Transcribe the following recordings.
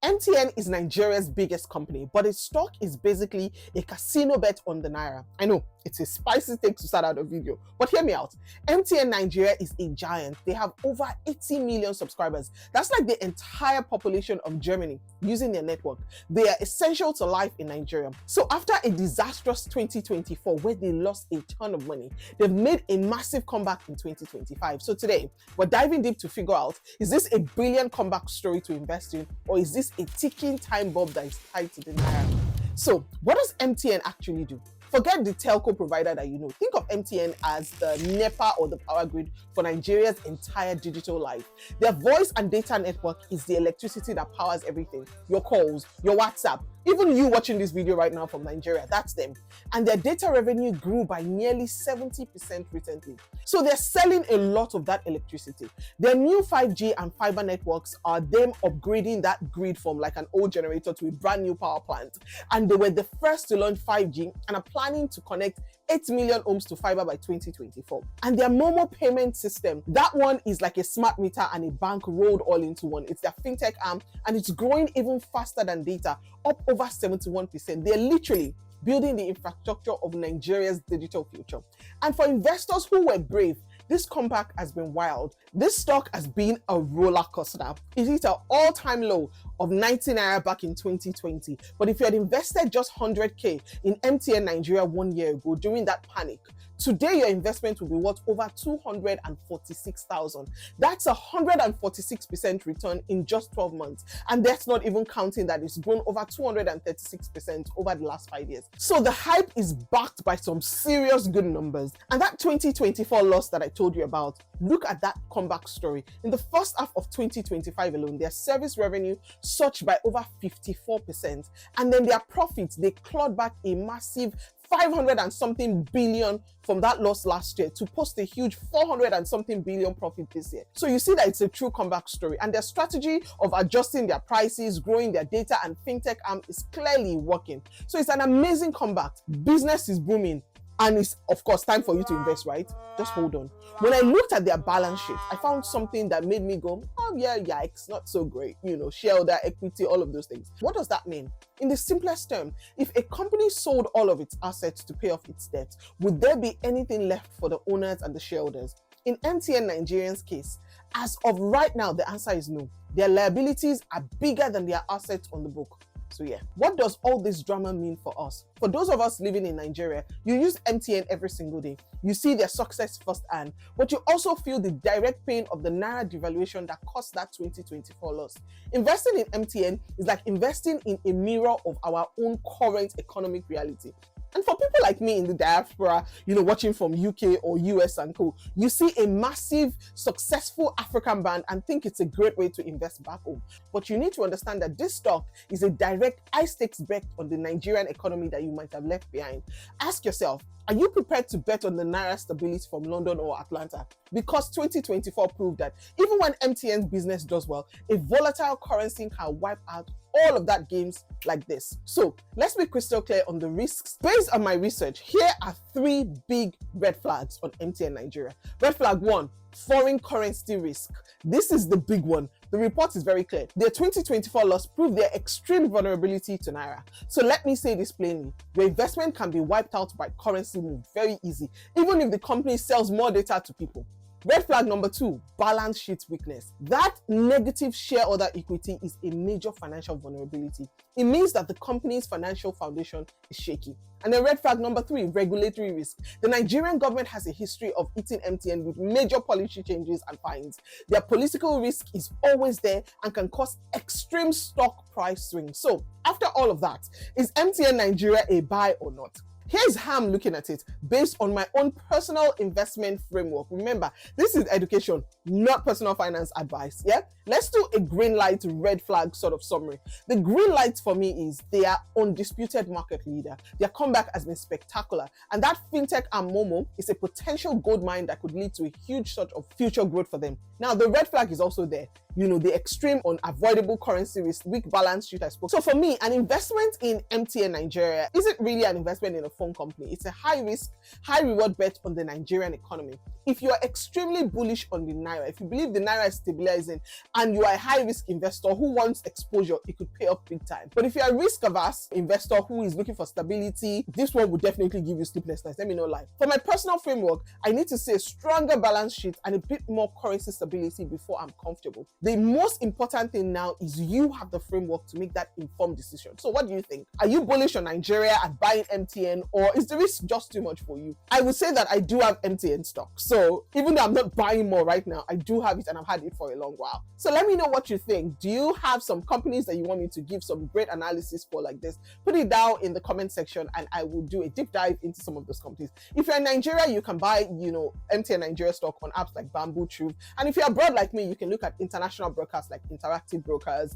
MTN is Nigeria's biggest company, but its stock is basically a casino bet on the Naira. I know, it's a spicy take to start out a video, but hear me out. MTN Nigeria is a giant. They have over 80 million subscribers. That's like the entire population of Germany using their network. They are essential to life in Nigeria. So after a disastrous 2024 where they lost a ton of money, they've made a massive comeback in 2025. So today, we're diving deep to figure out, is this a brilliant comeback story to invest in, or is this a ticking time bomb that is tied to the Naira? So what does MTN actually do? Forget the telco provider that you know. Think of MTN as the NEPA or the power grid for Nigeria's entire digital life. Their voice and data network is the electricity that powers everything. Your calls, your WhatsApp, even you watching this video right now from Nigeria, that's them. And their data revenue grew by nearly 70% recently. So they're selling a lot of that electricity. Their new 5G and fiber networks are them upgrading that grid from like an old generator to a brand new power plant. And they were the first to launch 5G and are planning to connect 8 million homes to fiber by 2024. And their Momo payment system, that one is like a smart meter and a bank rolled all into one. It's their fintech arm and it's growing even faster than data, up over 71%. They're literally building the infrastructure of Nigeria's digital future. And for investors who were brave, this comeback has been wild. This stock has been a roller coaster. It hit an all-time low of 90 Naira back in 2020. But if you had invested just 100K in MTN Nigeria 1 year ago during that panic, today your investment will be worth over 246,000. That's a 146% return in just 12 months. And that's not even counting that it's grown over 236% over the last 5 years. So the hype is backed by some serious good numbers. And that 2024 loss that I told you about, look at that comeback story. In the first half of 2025 alone, their service revenue surged by over 54%. And then their profits, they clawed back a massive 500 and something billion from that loss last year to post a huge 400 and something billion profit this year. So you see that it's a true comeback story, and their strategy of adjusting their prices, growing their data and fintech arm is clearly working. So it's an amazing comeback. Business is booming. And it's, of course, time for you to invest, right? Just hold on. When I looked at their balance sheet, I found something that made me go, oh yeah, yikes, not so great. You know, shareholder equity, all of those things. What does that mean? In the simplest term, if a company sold all of its assets to pay off its debt, would there be anything left for the owners and the shareholders? In MTN Nigerian's case, as of right now, the answer is no. Their liabilities are bigger than their assets on the book. So yeah, what does all this drama mean for us? For those of us living in Nigeria, you use MTN every single day. You see their success firsthand, but you also feel the direct pain of the Naira devaluation that caused that 2024 loss. Investing in MTN is like investing in a mirror of our own current economic reality. And for people like me in the diaspora, you know, watching from UK or US and co, you see a massive, successful African brand and think it's a great way to invest back home. But you need to understand that this stock is a direct high-stakes bet on the Nigerian economy that you might have left behind. Ask yourself, are you prepared to bet on the Naira stability from London or Atlanta? Because 2024 proved that even when MTN's business does well, a volatile currency can wipe out all of that games like this. So let's be crystal clear on the risks. Based on my research, here are 3 big red flags on MTN Nigeria. Red flag 1, foreign currency risk. This is the big one. The report is very clear. Their 2024 loss proved their extreme vulnerability to Naira. So let me say this plainly. Your investment can be wiped out by currency move. Very easy. Even if the company sells more data to people. Red flag number 2, balance sheet weakness. That negative shareholder equity is a major financial vulnerability. It means that the company's financial foundation is shaky. And then red flag number 3, regulatory risk. The Nigerian government has a history of eating MTN with major policy changes and fines. Their political risk is always there and can cause extreme stock price swings. So after all of that, is MTN Nigeria a buy or not? Here's how I'm looking at it based on my own personal investment framework. Remember, this is education, not personal finance advice. Yeah, let's do a green light, red flag sort of summary. The green light for me is they are undisputed market leader. Their comeback has been spectacular, and that fintech and Momo is a potential gold mine that could lead to a huge sort of future growth for them. Now, the red flag is also there. the extreme unavoidable currency risk, weak balance sheet I spoke. So for me, an investment in MTN Nigeria isn't really an investment in a phone company. It's a high risk, high reward bet on the Nigerian economy. If you are extremely bullish on the Naira, if you believe the Naira is stabilizing and you are a high risk investor who wants exposure, it could pay off big time. But if you are a risk averse investor who is looking for stability, this one would definitely give you sleepless nights. Let me know live. For my personal framework, I need to see a stronger balance sheet and a bit more currency stability before I'm comfortable. The most important thing now is you have the framework to make that informed decision. So what do you think? Are you bullish on Nigeria and buying MTN, or is the risk just too much for you? I would say that I do have MTN stock. So even though I'm not buying more right now, I do have it and I've had it for a long while. So let me know what you think. Do you have some companies that you want me to give some great analysis for like this? Put it down in the comment section and I will do a deep dive into some of those companies. If you're in Nigeria, you can buy, MTN Nigeria stock on apps like Bamboo, Truth. And if you're abroad like me, you can look at international brokers like Interactive Brokers,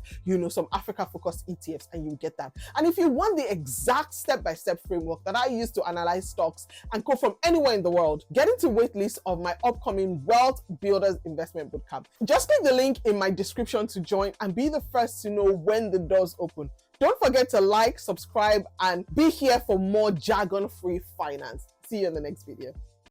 some Africa-focused ETFs, and you get that. And if you want the exact step-by-step framework that I use to analyze stocks and go from anywhere in the world, get into waitlist of my upcoming Wealth Builders Investment Bootcamp. Just click the link in my description to join and be the first to know when the doors open. Don't forget to like, subscribe, and be here for more jargon-free finance. See you in the next video.